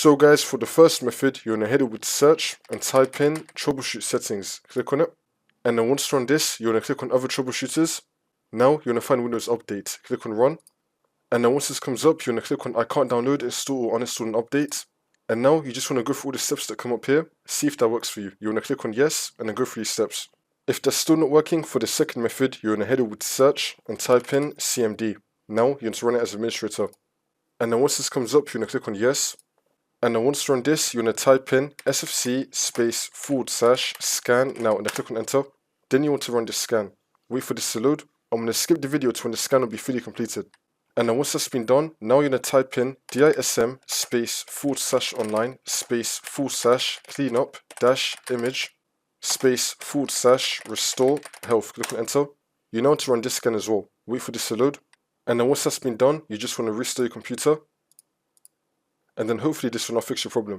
So guys, for the first method, you're going to head over to search and type in troubleshoot settings. Click on it. And then once you're on this, you're going to click on other troubleshooters. Now you're going to find Windows Update. Click on run. And then once this comes up, you're going to click on I can't download, install or uninstall an update. And now you just want to go through all the steps that come up here. See if that works for you. You're going to click on yes and then go through these steps. If that's still not working for the second method, you're going to head over to search and type in CMD. Now you're going to run it as administrator. And then once this comes up, you're going to click on yes. And then once you're on this, you're going to type in sfc /scan now and then click on enter. Then you want to run this scan. Wait for this to load. I'm going to skip the video to when the scan will be fully completed. And then once that's been done, now you're going to type in dism /online /cleanup -image /restore health. Click on enter. You now want to run this scan as well. Wait for this to load. And then once that's been done, you just want to restore your computer. And then hopefully this will not fix your problem.